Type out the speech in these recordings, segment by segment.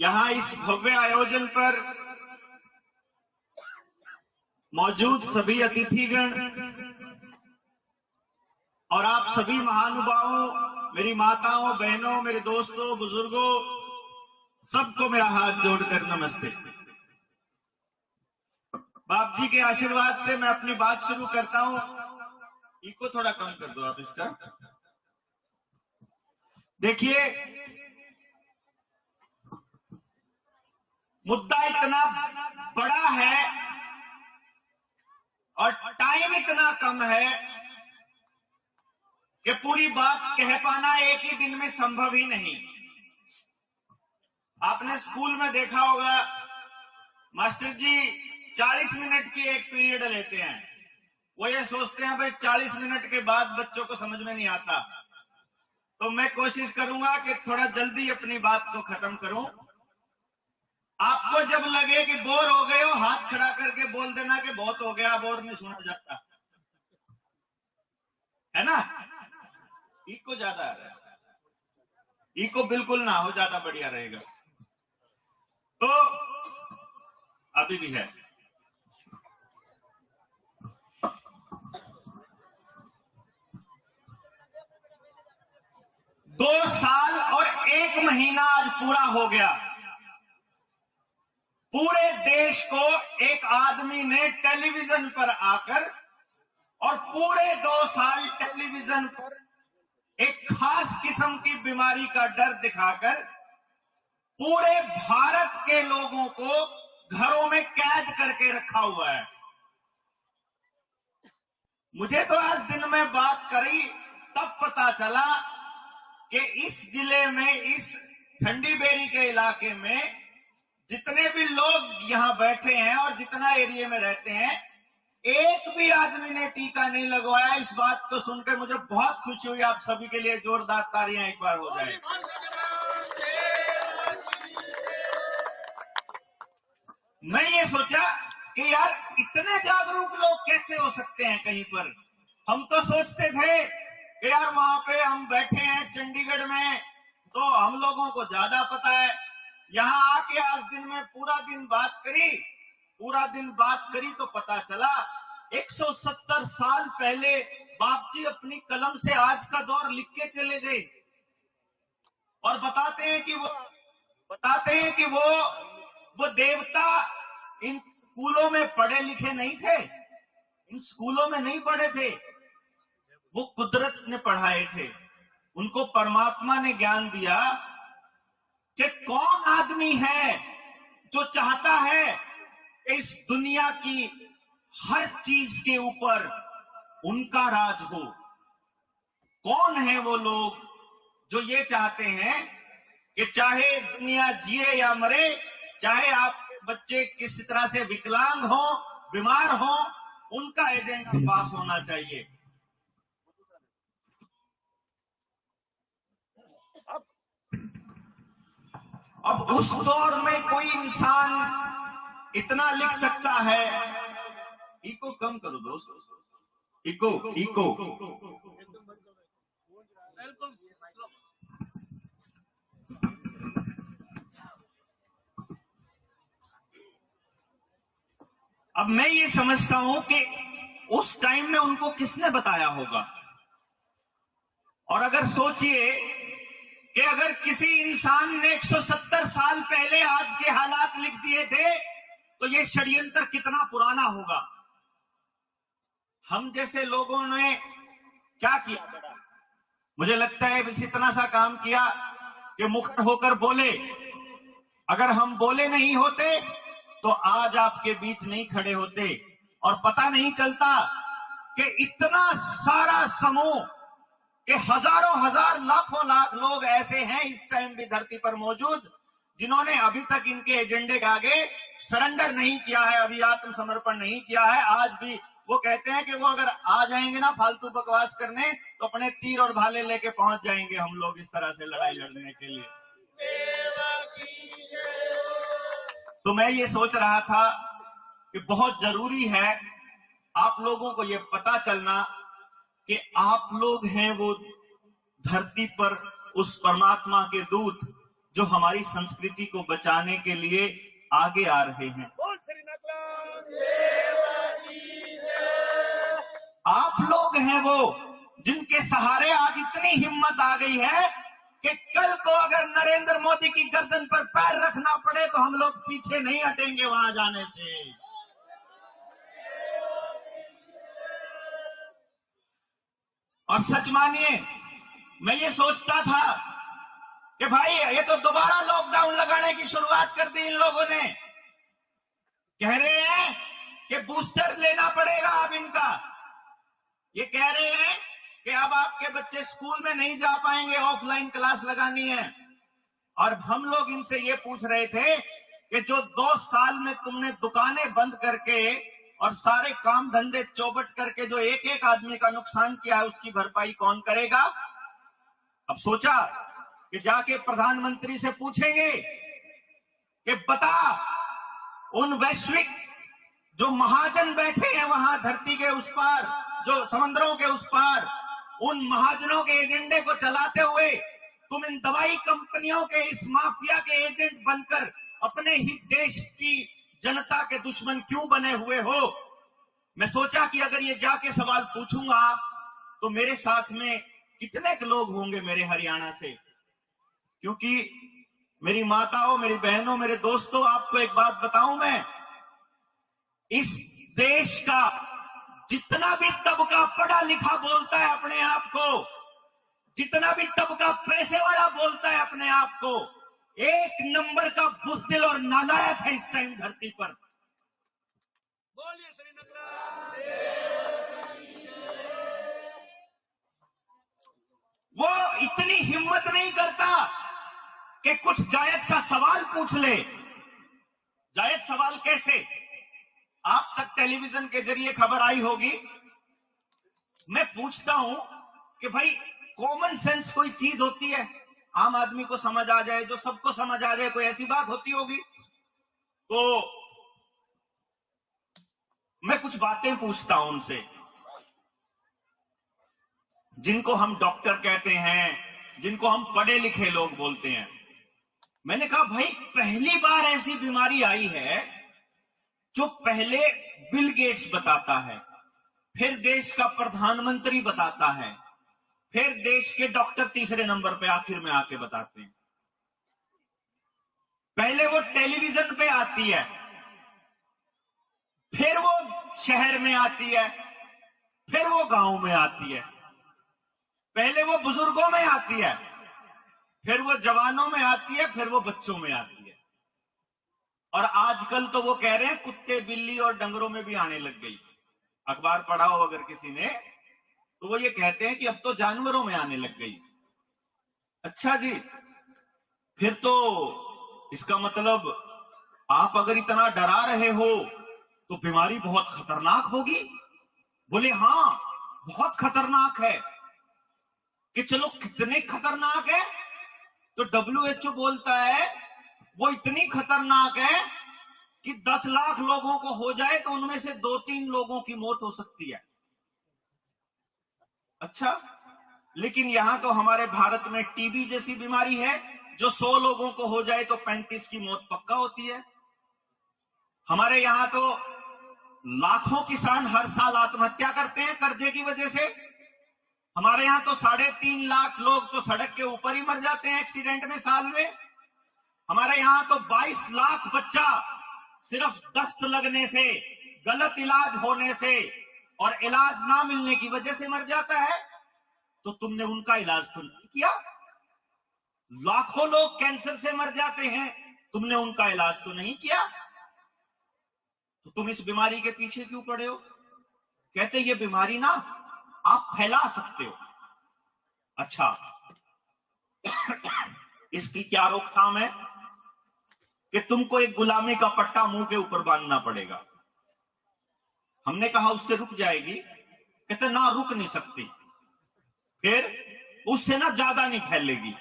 यहां इस भव्य आयोजन पर मौजूद सभी अतिथिगण और आप सभी महानुभावों, मेरी माताओं, बहनों, मेरे दोस्तों, बुजुर्गों, सबको मेरा हाथ जोड़कर नमस्ते। बाप जी के आशीर्वाद से मैं अपनी बात शुरू करता हूं। इको थोड़ा कम कर दो आप इसका। देखिए, मुद्दा इतना बड़ा है और टाइम इतना कम है कि पूरी बात कह पाना एक ही दिन में संभव ही नहीं। आपने स्कूल में देखा होगा, मास्टर जी 40 मिनट की एक पीरियड लेते हैं। वो ये सोचते हैं भाई 40 मिनट के बाद बच्चों को समझ में नहीं आता, तो मैं कोशिश करूंगा कि थोड़ा जल्दी अपनी बात को खत्म करूं। आपको जब लगे कि बोर हो गए हो, हाथ खड़ा करके बोल देना कि बहुत हो गया, बोर नहीं सुना जाता, है ना। इको ज्यादा आ रहा है, इको बिल्कुल ना हो, ज्यादा बढ़िया रहेगा। तो अभी भी है। दो साल और 1 महीना आज पूरा हो गया। पूरे देश को एक आदमी ने टेलीविजन पर आकर और पूरे 2 साल टेलीविजन पर एक खास किस्म की बीमारी का डर दिखाकर पूरे भारत के लोगों को घरों में कैद करके रखा हुआ है। मुझे तो आज दिन में बात करी तब पता चला कि इस जिले में, इस ठंडी बेरी के इलाके में जितने भी लोग यहां बैठे हैं और जितना एरिया में रहते हैं, एक भी आदमी ने टीका नहीं लगवाया। इस बात को सुनकर मुझे बहुत खुशी हुई। आप सभी के लिए जोरदार तालियां एक बार हो जाए। मैं ये सोचा कि यार इतने जागरूक लोग कैसे हो सकते हैं कहीं पर। हम तो सोचते थे कि यार वहां पे हम बैठे हैं चंडीगढ़ में तो हम लोगों को ज्यादा पता है। यहां आके आज दिन में पूरा दिन बात करी तो पता चला 170 साल पहले बाप जी अपनी कलम से आज का दौर लिख के चले गए और बताते हैं कि वो देवता इन स्कूलों में पढ़े लिखे नहीं थे, इन स्कूलों में नहीं पढ़े थे, वो कुदरत ने पढ़ाए थे। उनको परमात्मा ने ज्ञान दिया कि कौन आदमी है जो चाहता है इस दुनिया की हर चीज के ऊपर उनका राज हो। कौन है वो लोग जो ये चाहते हैं कि चाहे दुनिया जिए या मरे, चाहे आपके बच्चे किसी तरह से विकलांग हो, बीमार हो, उनका एजेंडा पास होना चाहिए। अब उस दौर में कोई इंसान इतना लिख सकता है। इको कम करो दोस्तों, इको। अब मैं ये समझता हूं कि उस टाइम में उनको किसने बताया होगा। और अगर सोचिए कि अगर किसी इंसान ने 170 साल पहले आज के हालात लिख दिए थे तो ये षड्यंत्र कितना पुराना होगा। हम जैसे लोगों ने क्या किया, मुझे लगता है बस इतना सा काम किया कि मुखर होकर बोले। अगर हम बोले नहीं होते तो आज आपके बीच नहीं खड़े होते और पता नहीं चलता कि इतना सारा समूह कि हजारों हजार लाखों लाख लोग ऐसे हैं इस टाइम भी धरती पर मौजूद जिन्होंने अभी तक इनके एजेंडे के आगे सरेंडर नहीं किया है, अभी आत्मसमर्पण नहीं किया है। आज भी वो कहते हैं कि वो अगर आ जाएंगे ना फालतू बकवास करने तो अपने तीर और भाले लेके पहुंच जाएंगे हम लोग इस तरह से लड़ाई लड़ने के लिए। तो मैं ये सोच रहा था कि बहुत जरूरी है आप लोगों को ये पता चलना कि आप लोग हैं वो धरती पर उस परमात्मा के दूत जो हमारी संस्कृति को बचाने के लिए आगे आ रहे हैं। आप लोग हैं वो जिनके सहारे आज इतनी हिम्मत आ गई है कि कल को अगर नरेंद्र मोदी की गर्दन पर पैर रखना पड़े तो हम लोग पीछे नहीं हटेंगे वहां जाने से। और सच मानिए, मैं ये सोचता था कि भाई ये तो दोबारा लॉकडाउन लगाने की शुरुआत कर दी इन लोगों ने। कह रहे हैं कि बूस्टर लेना पड़ेगा अब इनका। ये कह रहे हैं कि अब आपके बच्चे स्कूल में नहीं जा पाएंगे, ऑफलाइन क्लास लगानी है। और हम लोग इनसे ये पूछ रहे थे कि जो 2 साल में तुमने दुकानें बंद करके और सारे काम धंधे चौपट करके जो एक एक आदमी का नुकसान किया है, उसकी भरपाई कौन करेगा? अब सोचा कि जाके प्रधानमंत्री से पूछेंगे कि बता, उन वैश्विक जो महाजन बैठे हैं वहां धरती के उस पार, जो समंदरों के उस पार, उन महाजनों के एजेंडे को चलाते हुए तुम इन दवाई कंपनियों के इस माफिया के एजेंट बनकर अपने ही देश की जनता के दुश्मन क्यों बने हुए हो? मैं सोचा कि अगर ये जाके सवाल पूछूंगा तो मेरे साथ में कितने लोग होंगे मेरे हरियाणा से। क्योंकि मेरी माताओं, मेरी बहनों, मेरे दोस्तों, आपको एक बात बताऊं, मैं इस देश का जितना भी तबका पढ़ा लिखा बोलता है अपने आप को, जितना भी तबका पैसे वाला बोलता है अपने आप को, 1 नंबर का बुज़दिल और नालायक है इस टाइम धरती पर। बोलिए श्री वो इतनी हिम्मत नहीं करता कि कुछ जायज सा सवाल पूछ ले। जायज सवाल कैसे? आप तक टेलीविजन के जरिए खबर आई होगी। मैं पूछता हूं कि भाई कॉमन सेंस कोई चीज होती है, आम आदमी को समझ आ जाए, जो सबको समझ आ जाए, कोई ऐसी बात होती होगी? तो मैं कुछ बातें पूछता हूं उनसे, जिनको हम डॉक्टर कहते हैं, जिनको हम पढ़े लिखे लोग बोलते हैं। मैंने कहा भाई पहली बार ऐसी बीमारी आई है जो पहले बिल गेट्स बताता है, फिर देश का प्रधानमंत्री बताता है, फिर देश के डॉक्टर तीसरे नंबर पे आखिर में आके बताते हैं। पहले वो टेलीविजन पे आती है, फिर वो शहर में आती है, फिर वो गांव में आती है। पहले वो बुजुर्गों में आती है, फिर वो जवानों में आती है, फिर वो बच्चों में आती है। और आजकल तो वो कह रहे हैं कुत्ते, बिल्ली और डंगरों में भी आने लग गई। अखबार पढ़ा हो अगर किसी ने, तो वो ये कहते हैं कि अब तो जानवरों में आने लग गई। अच्छा जी, फिर तो इसका मतलब आप अगर इतना डरा रहे हो तो बीमारी बहुत खतरनाक होगी। बोले हाँ, बहुत खतरनाक है। कि चलो कितने खतरनाक है? तो WHO बोलता है वो इतनी खतरनाक है कि 10 लाख लोगों को हो जाए तो उनमें से 2-3 लोगों की मौत हो सकती है। अच्छा, लेकिन यहां तो हमारे भारत में टीबी जैसी बीमारी है, जो 100 लोगों को हो जाए तो 35 की मौत पक्का होती है। हमारे यहां तो लाखों किसान हर साल आत्महत्या करते हैं कर्जे की वजह से। हमारे यहां तो 3.5 लाख लोग तो सड़क के ऊपर ही मर जाते हैं एक्सीडेंट में साल में। हमारे यहां तो 22 लाख बच्चा सिर्फ दस्त लगने से, गलत इलाज होने से और इलाज ना मिलने की वजह से मर जाता है। तो तुमने उनका इलाज तो नहीं किया। लाखों लोग कैंसर से मर जाते हैं, तुमने उनका इलाज तो नहीं किया। तो तुम इस बीमारी के पीछे क्यों पड़े हो? कहते ये बीमारी ना आप फैला सकते हो। अच्छा, इसकी क्या रोकथाम है? कि तुमको एक गुलामी का पट्टा मुंह के ऊपर बांधना पड़ेगा। हमने कहा उससे रुक जाएगी? कहते ना, रुक नहीं सकती। फिर उससे ना ज्यादा नहीं फैलेगी।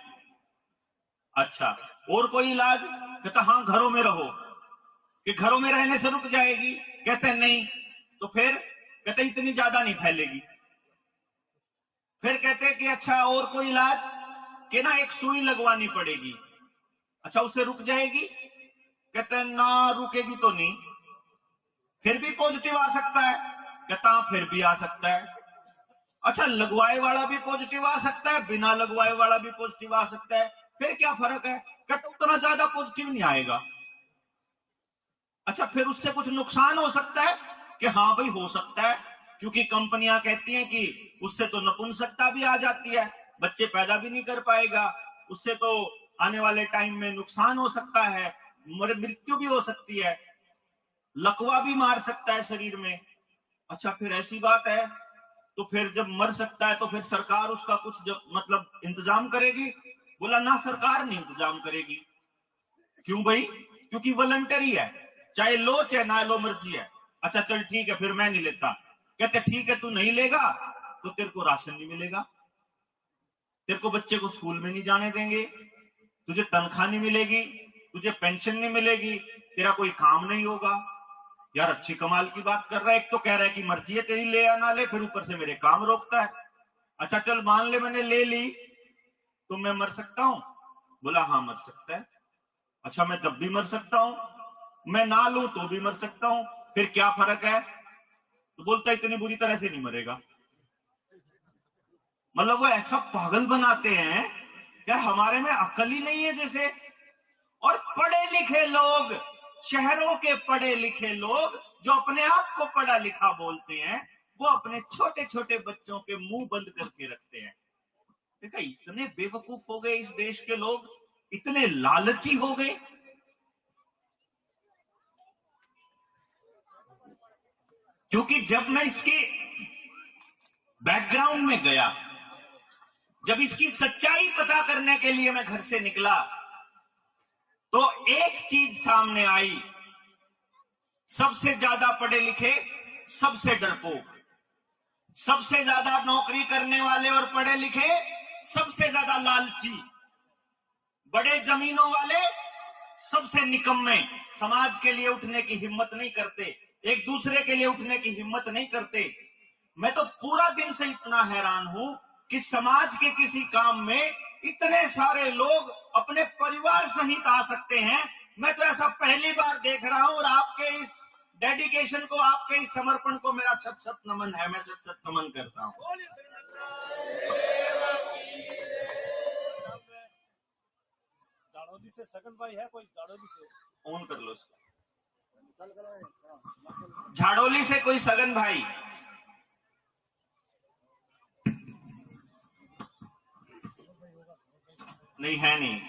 अच्छा, और कोई इलाज? कहता हाँ, घरों में रहो। कि घरों में रहने से रुक जाएगी? कहते नहीं। तो फिर? कहते इतनी ज्यादा नहीं फैलेगी। फिर कहते कि अच्छा और कोई इलाज? कि ना एक सुई लगवानी पड़ेगी। अच्छा उससे रुक जाएगी? कहते हैं ना, रुकेगी तो नहीं, फिर भी पॉजिटिव आ सकता है। कहता हाँ, फिर भी आ सकता है। अच्छा लगवाए वाला भी पॉजिटिव आ सकता है, बिना लगवाए वाला भी पॉजिटिव आ सकता है, फिर क्या फर्क है? कहते उतना ज्यादा पॉजिटिव नहीं आएगा। अच्छा फिर उससे कुछ नुकसान हो सकता है? कि हाँ भाई हो सकता है, क्योंकि कंपनियां कहती हैं कि उससे तो नपुंसकता भी आ जाती है, बच्चे पैदा भी नहीं कर पाएगा, उससे तो आने वाले टाइम में नुकसान हो सकता है, मृत्यु भी हो सकती है, लकवा भी मार सकता है शरीर में। अच्छा फिर ऐसी बात है, तो फिर जब मर सकता है तो फिर सरकार उसका कुछ मतलब इंतजाम करेगी? बोला ना, सरकार नहीं इंतजाम करेगी। क्यों भाई? क्योंकि वॉलंटरी है, चाहे लो चाहे ना लो, मर्जी है। अच्छा चल ठीक है, फिर मैं नहीं लेता। कहते ठीक है, तू नहीं लेगा तो तेरे को राशन नहीं मिलेगा, तेरे को बच्चे को स्कूल में नहीं जाने देंगे, तुझे तनख्वाह नहीं मिलेगी, तुझे पेंशन नहीं मिलेगी, तेरा कोई काम नहीं होगा। यार अच्छी कमाल की बात कर रहा है, एक तो कह रहा है कि मर्जी है तेरी ले या ना ले, फिर ऊपर से मेरे काम रोकता है। अच्छा चल मान ले मैंने ले ली, तो मैं मर सकता हूं? बोला हाँ मर सकता है। अच्छा मैं तब भी मर सकता हूं, मैं ना लूं तो भी मर सकता हूं, फिर क्या फर्क है? तो बोलता इतनी बुरी तरह से नहीं मरेगा। मतलब वो ऐसा पागल बनाते हैं क्या, हमारे में अकल ही नहीं है जैसे। और पढ़े लिखे लोग, शहरों के पढ़े लिखे लोग जो अपने आप को पढ़ा लिखा बोलते हैं, वो अपने छोटे छोटे बच्चों के मुंह बंद करके रखते हैं। देखा, इतने बेवकूफ हो गए इस देश के लोग, इतने लालची हो गए। क्योंकि जब मैं इसके बैकग्राउंड में गया, जब इसकी सच्चाई पता करने के लिए मैं घर से निकला, तो एक चीज सामने आई, सबसे ज्यादा पढ़े लिखे सबसे डरपोक, सबसे ज्यादा नौकरी करने वाले और पढ़े लिखे सबसे ज्यादा लालची, बड़े जमीनों वाले सबसे निकम्मे, समाज के लिए उठने की हिम्मत नहीं करते, एक दूसरे के लिए उठने की हिम्मत नहीं करते। मैं तो पूरा दिन से इतना हैरान हूं कि समाज के किसी काम में इतने सारे लोग अपने परिवार सहित आ सकते हैं। मैं तो ऐसा पहली बार देख रहा हूं, और आपके इस डेडिकेशन को, आपके इस समर्पण को मेरा शत शत नमन है, मैं शत शत नमन करता हूं। झाड़ोली से सगन भाई है कोई? झाड़ोली से ऑन कर लो इसको। झाड़ोली से कोई सगन भाई? नहीं है, नहीं।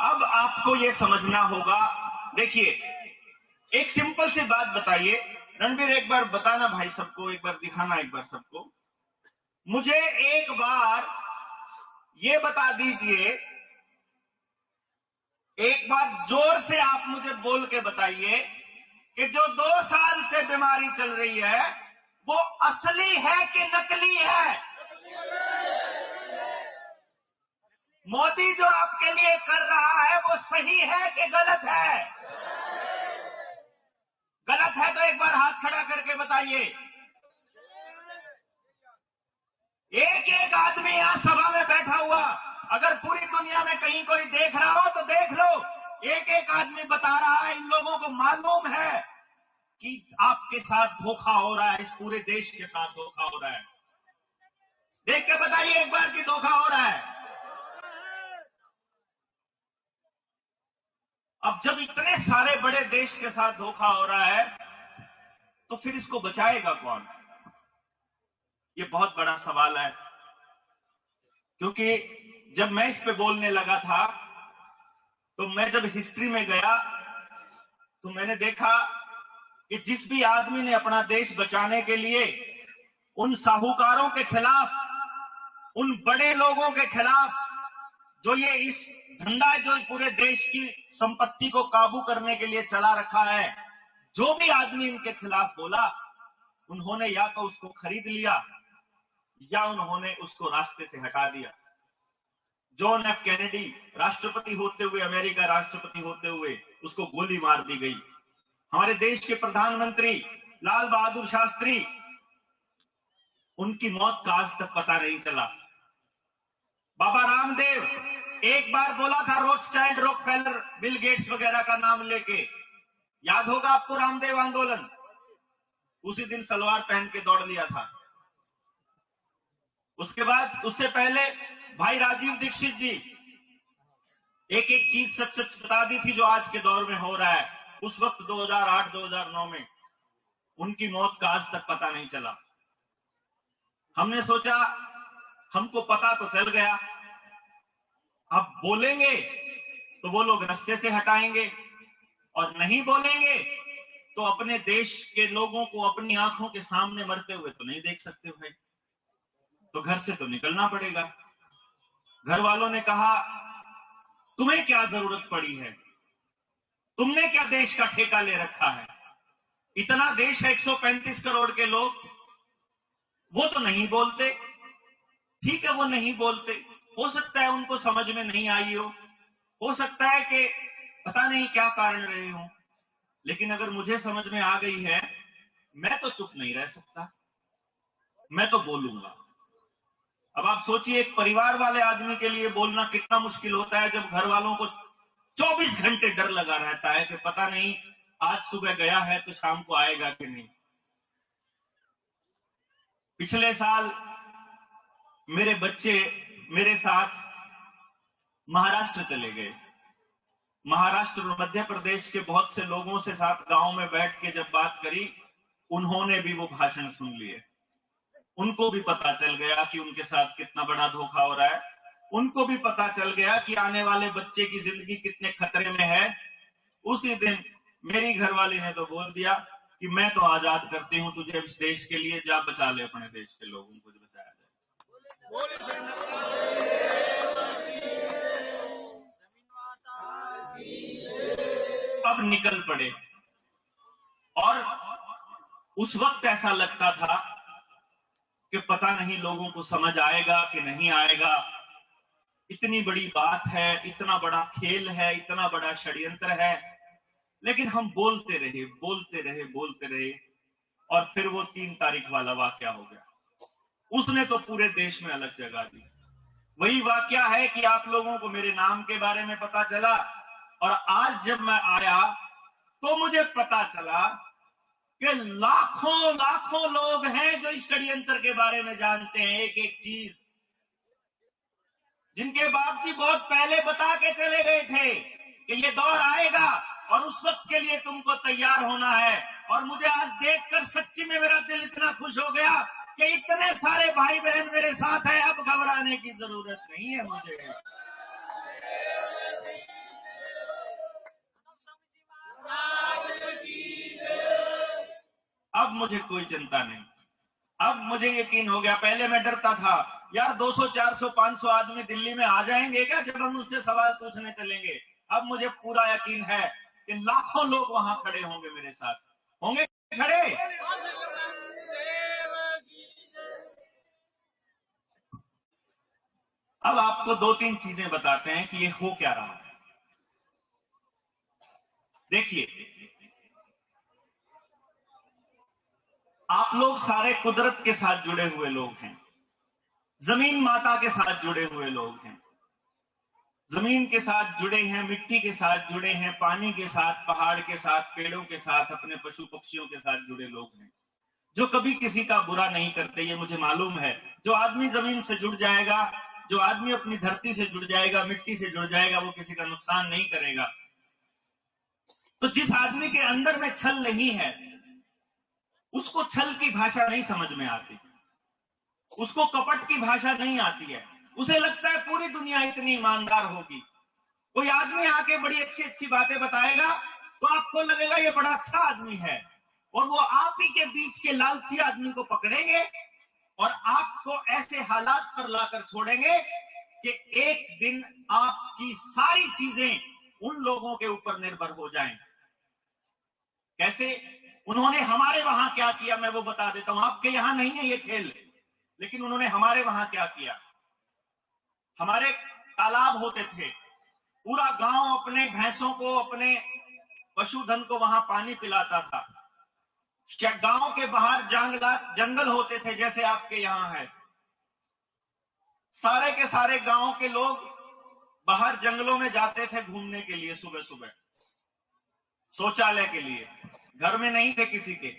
अब आपको यह समझना होगा, देखिए एक सिंपल सी बात बताइए, रणबीर एक बार बताना भाई सबको, एक बार दिखाना एक बार सबको, मुझे एक बार ये बता दीजिए, एक बार जोर से आप मुझे बोल के बताइए कि जो 2 साल से बीमारी चल रही है वो असली है कि नकली है? मोदी जो आपके लिए कर रहा है वो सही है कि गलत है? गलत है तो एक बार हाथ खड़ा करके बताइए। एक एक आदमी यहां सभा में बैठा हुआ, अगर पूरी दुनिया में कहीं कोई देख रहा हो तो देख लो, एक एक आदमी बता रहा है, इन लोगों को मालूम है कि आपके साथ धोखा हो रहा है, इस पूरे देश के साथ धोखा हो रहा है। देख के बताइए एक बार कि धोखा हो रहा है। अब जब इतने सारे बड़े देश के साथ धोखा हो रहा है तो फिर इसको बचाएगा कौन? ये बहुत बड़ा सवाल है। क्योंकि जब मैं इस पे बोलने लगा था, तो मैं जब हिस्ट्री में गया तो मैंने देखा कि जिस भी आदमी ने अपना देश बचाने के लिए उन साहूकारों के खिलाफ, उन बड़े लोगों के खिलाफ, जो ये इस धंधा जो पूरे देश की संपत्ति को काबू करने के लिए चला रखा है, जो भी आदमी इनके खिलाफ बोला, उन्होंने या तो उसको खरीद लिया या उन्होंने उसको रास्ते से हटा दिया। जॉन एफ कैनेडी राष्ट्रपति होते हुए, अमेरिका राष्ट्रपति होते हुए उसको गोली मार दी गई। हमारे देश के प्रधानमंत्री लाल बहादुर शास्त्री उनकी मौत का आज तक पता नहीं चला। बाबा रामदेव एक बार बोला था रोथस्चाइल्ड, रॉकफेलर, बिल गेट्स वगैरह का नाम लेके, याद होगा आपको रामदेव आंदोलन। उसी दिन सलवार पहन के दौड़ लिया था। उसके बाद उससे पहले भाई राजीव दीक्षित जी एक एक चीज सच सच बता दी थी जो आज के दौर में हो रहा है। उस वक्त 2008-2009 में उनकी मौत का आज तक पता नहीं चला। हमने सोचा हमको पता तो चल गया, अब बोलेंगे तो वो लोग रास्ते से हटाएंगे, और नहीं बोलेंगे तो अपने देश के लोगों को अपनी आंखों के सामने मरते हुए तो नहीं देख सकते भाई, तो घर से तो निकलना पड़ेगा। घर वालों ने कहा तुम्हें क्या जरूरत पड़ी है, तुमने क्या देश का ठेका ले रखा है, इतना देश है 135 करोड़ के लोग, वो तो नहीं बोलते। ठीक है, वो नहीं बोलते, हो सकता है उनको समझ में नहीं आई हो सकता है कि पता नहीं क्या कारण रहे हो, लेकिन अगर मुझे समझ में आ गई है, मैं तो चुप नहीं रह सकता, मैं तो बोलूंगा। अब आप सोचिए एक परिवार वाले आदमी के लिए बोलना कितना मुश्किल होता है, जब घर वालों को 24 घंटे डर लगा रहता है कि पता नहीं आज सुबह गया है तो शाम को आएगा कि नहीं। पिछले साल मेरे बच्चे मेरे साथ महाराष्ट्र चले गए। महाराष्ट्र और मध्य प्रदेश के बहुत से लोगों से साथ गांव में बैठ के जब बात करी, उन्होंने भी वो भाषण सुन लिए। उनको भी पता चल गया कि उनके साथ कितना बड़ा धोखा हो रहा है, उनको भी पता चल गया कि आने वाले बच्चे की जिंदगी कितने खतरे में है। उसी दिन मेरी घरवाली ने तो बोल दिया कि मैं तो आजाद करती हूं तुझे इस देश के लिए, जा बचा ले अपने देश के लोगों को, जो बचाया जाए। अब निकल पड़े, और उस वक्त ऐसा लगता था कि पता नहीं लोगों को समझ आएगा कि नहीं आएगा। इतनी बड़ी बात है, इतना बड़ा खेल है, इतना बड़ा षड्यंत्र है, लेकिन हम बोलते रहे बोलते रहे बोलते रहे, और फिर वो 3 तारीख वाला वाकया हो गया। उसने तो पूरे देश में अलग जगह दी। वही वाकया है कि आप लोगों को मेरे नाम के बारे में पता चला, और आज जब मैं आया तो मुझे पता चला कि लाखों लाखों लोग हैं जो इस षड्यंत्र के बारे में जानते हैं एक एक चीज, जिनके बाप जी बहुत पहले बता के चले गए थे कि ये दौर आएगा और उस वक्त के लिए तुमको तैयार होना है। और मुझे आज देखकर सच्ची में मेरा दिल इतना खुश हो गया कि इतने सारे भाई बहन मेरे साथ हैं, अब घबराने की जरूरत नहीं है मुझे। अब मुझे कोई चिंता नहीं, अब मुझे यकीन हो गया। पहले मैं डरता था यार 200, 400, 500 आदमी दिल्ली में आ जाएंगे क्या जब हम उससे सवाल पूछने चलेंगे। अब मुझे पूरा यकीन है कि लाखों लोग वहां खड़े होंगे, मेरे साथ होंगे खड़े। अब आपको 2-3 चीजें बताते हैं कि ये हो क्या रहा है। देखिए, आप लोग सारे कुदरत के साथ जुड़े हुए लोग हैं, जमीन माता के साथ जुड़े हुए लोग हैं, जमीन के साथ जुड़े हैं, मिट्टी के साथ जुड़े हैं, पानी के साथ, पहाड़ के साथ, पेड़ों के साथ, अपने पशु पक्षियों के साथ जुड़े लोग हैं, जो कभी किसी का बुरा नहीं करते। ये मुझे मालूम है। जो आदमी जमीन से जुड़ जाएगा, जो आदमी अपनी धरती से जुड़ जाएगा, मिट्टी से जुड़ जाएगा, वो किसी का नुकसान नहीं करेगा। तो जिस आदमी के अंदर में छल नहीं है, उसको छल की भाषा नहीं समझ में आती, उसको कपट की भाषा नहीं आती है। उसे लगता है पूरी दुनिया इतनी ईमानदार होगी। कोई आदमी आके बड़ी अच्छी अच्छी बातें बताएगा तो आपको लगेगा ये बड़ा अच्छा आदमी है, और वो आप ही के बीच के लालची आदमी को पकड़ेंगे और आपको ऐसे हालात पर लाकर छोड़ेंगे कि एक दिन आपकी सारी चीजें उन लोगों के ऊपर निर्भर हो जाएं। कैसे? उन्होंने हमारे वहां क्या किया मैं वो बता देता हूं। आपके यहां नहीं है ये खेल, लेकिन उन्होंने हमारे वहां क्या किया। हमारे तालाब होते थे, पूरा गांव अपने भैंसों को, अपने पशुधन को वहां पानी पिलाता था। गांव के बाहर जंगल होते थे, जैसे आपके यहां है। सारे के सारे गांव के लोग बाहर जंगलों में जाते थे घूमने के लिए सुबह सुबह, शौचालय के लिए। घर में नहीं थे किसी के,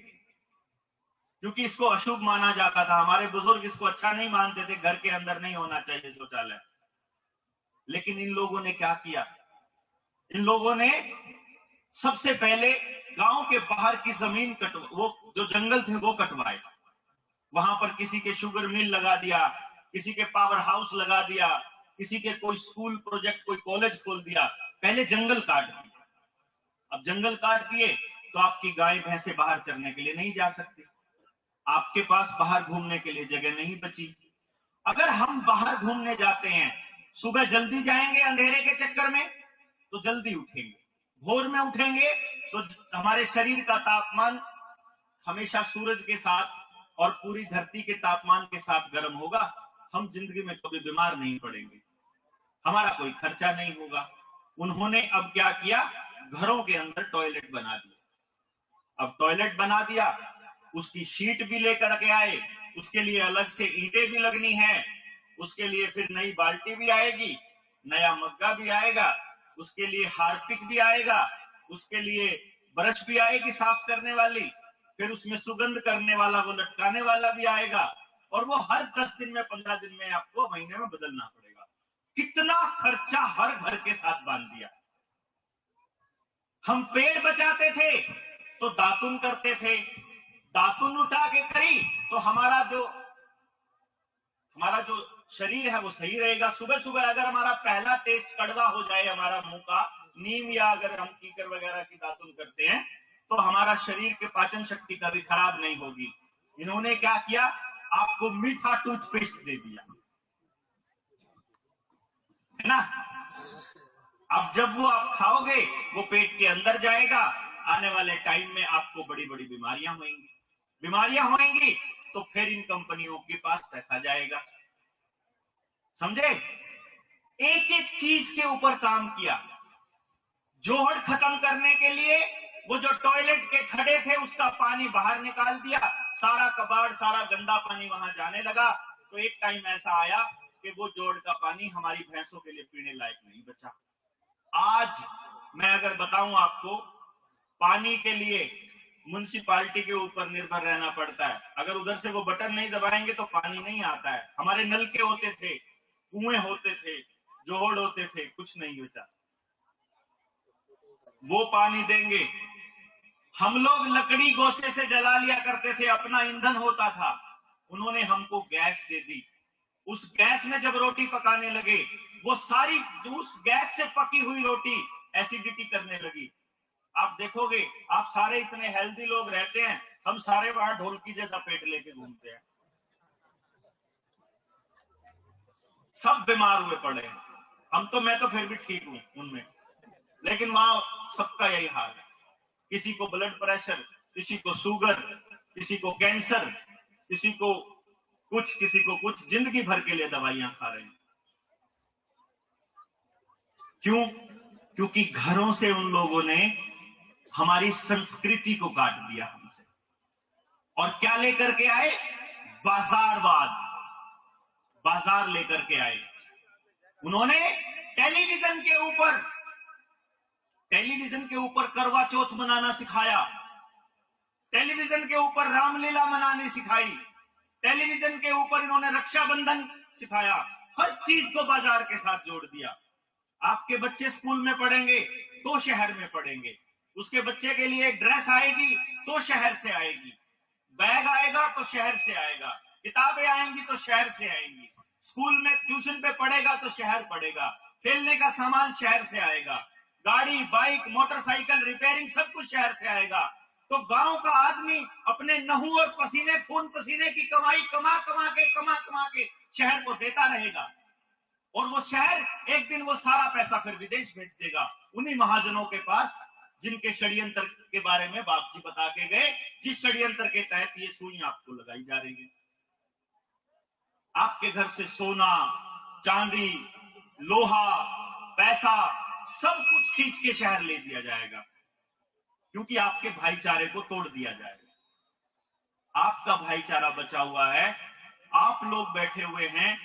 क्योंकि इसको अशुभ माना जाता था। हमारे बुजुर्ग इसको अच्छा नहीं मानते थे, घर के अंदर नहीं होना चाहिए शौचालय। लेकिन इन लोगों ने क्या किया, इन लोगों ने सबसे पहले गांव के बाहर की जमीन वो जो जंगल थे वो कटवाए। वहां पर किसी के शुगर मिल लगा दिया, किसी के पावर हाउस लगा दिया, किसी के कोई स्कूल प्रोजेक्ट, कोई कॉलेज खोल दिया। पहले जंगल काट दिए। अब जंगल काट दिए तो आपकी गाय भैंसे बाहर चरने के लिए नहीं जा सकती, आपके पास बाहर घूमने के लिए जगह नहीं बची। अगर हम बाहर घूमने जाते हैं, सुबह जल्दी जाएंगे अंधेरे के चक्कर में तो जल्दी उठेंगे, भोर में उठेंगे तो हमारे शरीर का तापमान हमेशा सूरज के साथ और पूरी धरती के तापमान के साथ गर्म होगा। हम जिंदगी में कभी बीमार नहीं पड़ेंगे, हमारा कोई खर्चा नहीं होगा। उन्होंने अब क्या किया, घरों के अंदर टॉयलेट बना दिया। अब टॉयलेट बना दिया, उसकी शीट भी लेकर के आए, उसके लिए अलग से ईंटें भी लगनी है, उसके लिए फिर नई बाल्टी भी आएगी, नया मग्गा भी आएगा, उसके लिए हार्पिक भी आएगा, उसके लिए ब्रश भी आएगी साफ करने वाली, फिर उसमें सुगंध करने वाला वो लटकाने वाला भी आएगा, और वो हर 10 दिन में 15 दिन में आपको महीने में बदलना पड़ेगा। कितना खर्चा हर घर के साथ बांध दिया। हम पेड़ बचाते थे तो दातुन करते थे, दातुन उठा के करी तो हमारा जो शरीर है वो सही रहेगा। सुबह सुबह अगर हमारा पहला टेस्ट कड़वा हो जाए हमारा मुंह का, नीम या अगर हम कीकर वगैरह की दातुन करते हैं तो हमारा शरीर के पाचन शक्ति का भी खराब नहीं होगी। इन्होंने क्या किया, आपको मीठा टूथपेस्ट दे दिया, है ना। अब जब वो आप खाओगे वो पेट के अंदर जाएगा, आने वाले टाइम में आपको बड़ी बड़ी बीमारियां होंगी तो फिर इन कंपनियों के पास पैसा जाएगा। समझे, एक एक चीज के ऊपर काम किया। जोहड़ खत्म करने के लिए वो जो टॉयलेट के खड़े थे उसका पानी बाहर निकाल दिया, सारा कबाड़ सारा गंदा पानी वहां जाने लगा। तो एक टाइम ऐसा आया कि वो जोहड़ का पानी हमारी भैंसों के लिए पीने लायक नहीं बचा। आज मैं अगर बताऊं आपको, पानी के लिए म्युनिसिपालिटी के ऊपर निर्भर रहना पड़ता है। अगर उधर से वो बटन नहीं दबाएंगे तो पानी नहीं आता है। हमारे नलके होते थे, कुएं होते थे, जोहड़ होते थे, कुछ नहीं बचा। वो पानी देंगे। हम लोग लकड़ी गोसे से जला लिया करते थे, अपना ईंधन होता था। उन्होंने हमको गैस दे दी। उस गैस में जब रोटी पकाने लगे, वो सारी उस गैस से पकी हुई रोटी एसिडिटी करने लगी। आप देखोगे, आप सारे इतने हेल्दी लोग रहते हैं, हम सारे वहां ढोलकी जैसा पेट लेके घूमते हैं, सब बीमार हुए पड़े हैं। मैं तो फिर भी ठीक हूं उनमें, लेकिन वहां सबका यही हाल है। किसी को ब्लड प्रेशर, किसी को शुगर, किसी को कैंसर, किसी को कुछ, जिंदगी भर के लिए दवाइयां खा रहे हैं। क्यों? क्योंकि घरों से उन लोगों ने हमारी संस्कृति को काट दिया हमसे। और क्या लेकर के आए? बाजारवाद, बाजार लेकर के आए। उन्होंने टेलीविजन के ऊपर करवा चौथ मनाना सिखाया, टेलीविजन के ऊपर रामलीला मनानी सिखाई, टेलीविजन के ऊपर इन्होंने रक्षाबंधन सिखाया। हर चीज को बाजार के साथ जोड़ दिया। आपके बच्चे स्कूल में पढ़ेंगे तो शहर में पढ़ेंगे, उसके बच्चे के लिए ड्रेस आएगी तो शहर से आएगी, बैग आएगा तो शहर से आएगा, किताबें आएंगी तो शहर से आएंगी, स्कूल में ट्यूशन पे पढ़ेगा तो शहर पढ़ेगा, खेलने का सामान शहर से आएगा, गाड़ी बाइक मोटरसाइकिल रिपेयरिंग सब कुछ शहर से आएगा। तो गांव का आदमी अपने नहू और पसीने खून पसीने की कमाई कमा कमा के शहर को देता रहेगा, और वो शहर एक दिन वो सारा पैसा फिर विदेश भेज देगा उन्हीं महाजनों के पास, जिनके षड्यंत्र के बारे में बाप जी बता के गए, जिस षड्यंत्र के तहत ये सुई आपको लगाई जा रही है। आपके घर से सोना चांदी लोहा पैसा सब कुछ खींच के शहर ले दिया जाएगा, क्योंकि आपके भाईचारे को तोड़ दिया जाएगा। आपका भाईचारा बचा हुआ है, आप लोग बैठे हुए हैं।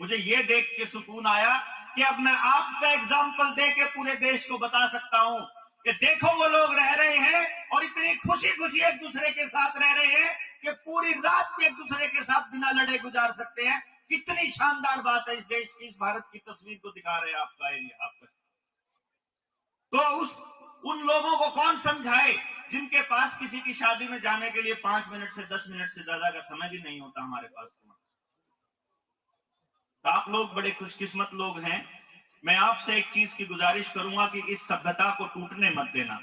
मुझे ये देख के सुकून आया कि अब मैं आपका एग्जाम्पल दे के पूरे देश को बता सकता हूं कि देखो वो लोग रह रहे हैं और इतनी खुशी खुशी एक दूसरे के साथ रह रहे हैं कि पूरी रात में एक दूसरे के साथ बिना लड़े गुजार सकते हैं। कितनी शानदार बात है इस देश की, इस भारत की तस्वीर को दिखा रहे हैं आपका एरिया आपका। तो उन लोगों को कौन समझाए जिनके पास किसी की शादी में जाने के लिए 5 मिनट से 10 मिनट से ज्यादा का समय भी नहीं होता हमारे पास। तो आप लोग बड़े खुशकिस्मत लोग हैं। मैं आपसे एक चीज की गुजारिश करूंगा कि इस सभ्यता को टूटने मत देना।